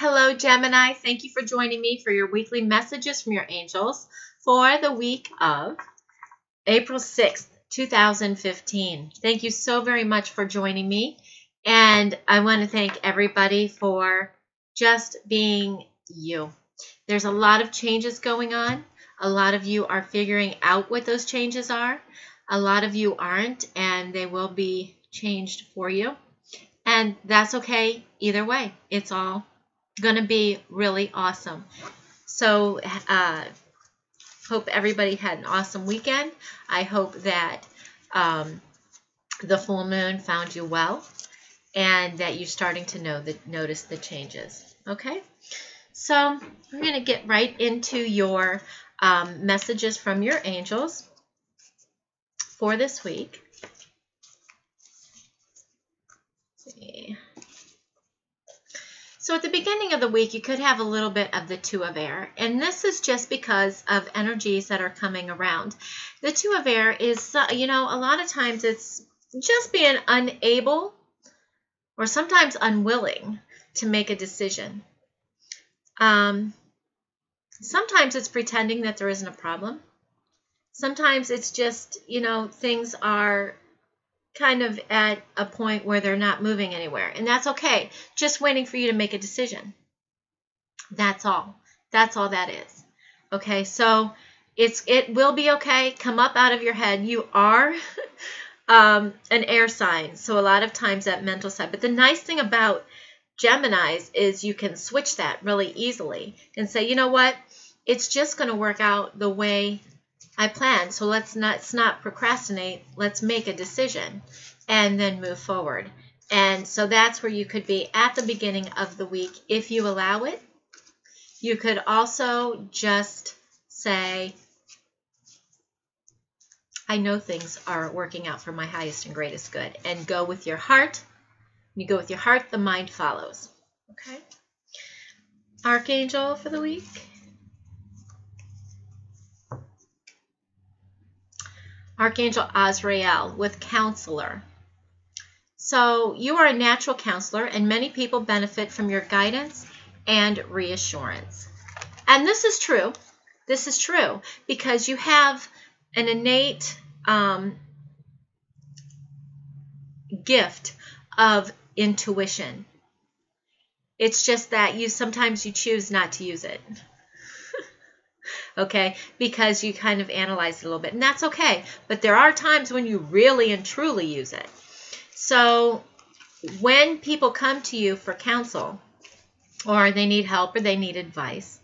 Hello, Gemini. Thank you for joining me for your weekly messages from your angels for the week of April 6th, 2015. Thank you so very much for joining me. And I want to thank everybody for just being you. There's a lot of changes going on. A lot of you are figuring out what those changes are. A lot of you aren't, and they will be changed for you. And that's okay either way. It's all going to be really awesome. So hope everybody had an awesome weekend. I hope that the full moon found you well and that you're starting to notice the changes. Okay, so we're going to get right into your messages from your angels for this week. Let's see. So at the beginning of the week, you could have a little bit of the Two of Air, and this is just because of energies that are coming around. The Two of Air is, a lot of times it's just being unable or sometimes unwilling to make a decision. Sometimes it's pretending that there isn't a problem. Sometimes it's just, things are kind of at a point where they're not moving anywhere, and that's okay. Just waiting for you to make a decision. That's all. That's all that is. Okay, so it will be okay. Come up out of your head. You are an air sign, so a lot of times that mental side. But the nice thing about Geminis is you can switch that really easily and say, you know what? It's just going to work out the way I planned, so let's not procrastinate. Let's make a decision and then move forward. And so that's where you could be at the beginning of the week if you allow it. You could also just say, I know things are working out for my highest and greatest good, and go with your heart. When you go with your heart, the mind follows. Okay? Archangel for the week. Archangel Azrael with counselor. So you are a natural counselor, and many people benefit from your guidance and reassurance. And this is true. This is true because you have an innate gift of intuition. It's just that sometimes you choose not to use it. Okay, because you kind of analyze it a little bit, and that's okay. But there are times when you really and truly use it. So when people come to you for counsel, or they need help, or they need advice,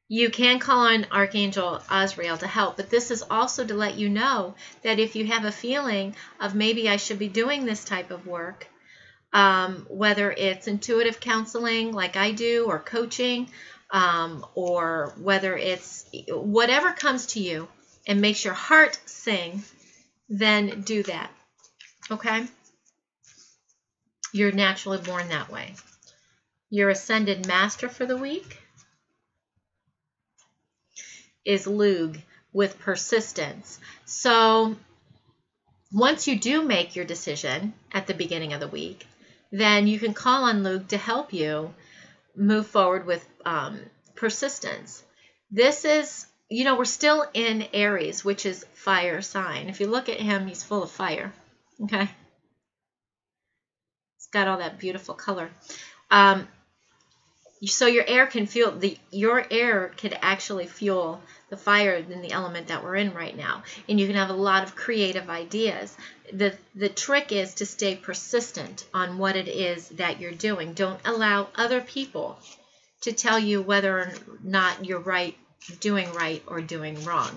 you can call on Archangel Azrael to help. But this is also to let you know that if you have a feeling of maybe I should be doing this type of work, whether it's intuitive counseling like I do, or coaching, or whether it's whatever comes to you and makes your heart sing, then do that. Okay? You're naturally born that way. Your ascended master for the week is Lug with persistence. So once you do make your decision at the beginning of the week, then you can call on Lug to help you move forward with persistence. This is, we're still in Aries, which is fire sign. If you look at him, he's full of fire. Okay? It's got all that beautiful color. So your air can fuel your air could actually fuel the fire in the element that we're in right now, and you can have a lot of creative ideas. The trick is to stay persistent on what it is that you're doing. Don't allow other people to tell you whether or not you're doing right or doing wrong.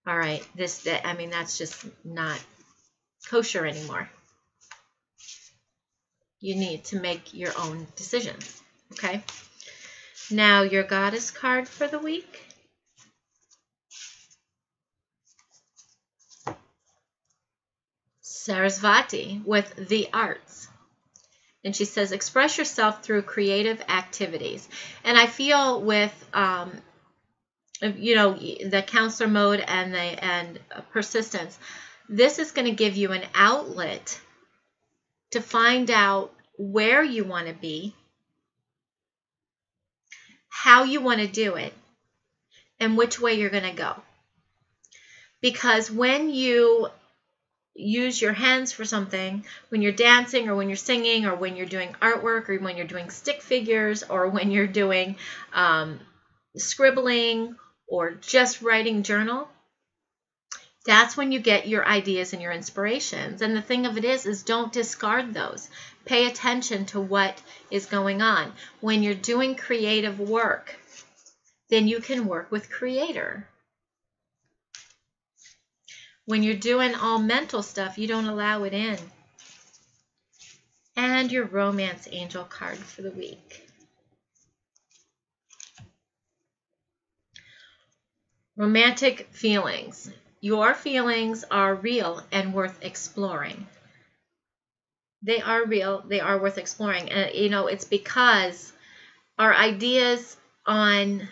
All right, that's just not kosher anymore. You need to make your own decisions. Okay, now your goddess card for the week. Sarasvati with the arts. And she says, express yourself through creative activities. And I feel with, the counselor mode and persistence, this is going to give you an outlet to find out where you want to be how you want to do it and which way you're going to go. Because when you use your hands for something, when you're dancing or when you're singing or when you're doing artwork or when you're doing stick figures or when you're doing scribbling or just writing journal, that's when you get your ideas and your inspirations. And the thing of it is don't discard those. Pay attention to what is going on. When you're doing creative work, then you can work with Creator. When you're doing all mental stuff, you don't allow it in. And your romance angel card for the week. Romantic feelings. Your feelings are real and worth exploring. They are real. They are worth exploring. And, it's because our ideas on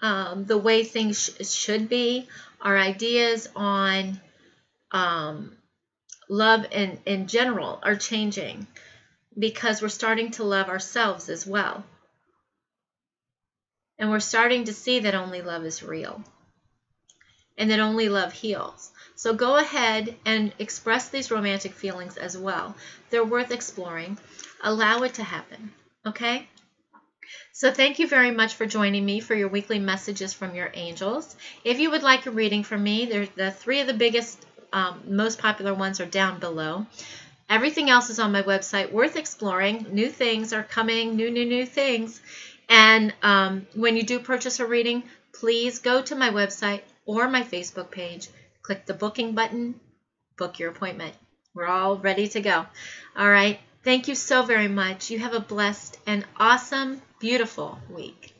the way things should be, our ideas on love in general are changing because we're starting to love ourselves as well. And we're starting to see that only love is real and that only love heals. So go ahead and express these romantic feelings as well. They're worth exploring. Allow it to happen, okay? So thank you very much for joining me for your weekly messages from your angels. If you would like a reading from me, the 3 of the biggest, most popular ones are down below. Everything else is on my website, worth exploring. New things are coming, new things. And when you do purchase a reading, please go to my website or my Facebook page, click the booking button, book your appointment. We're all ready to go. All right. Thank you so very much. You have a blessed and awesome, beautiful week.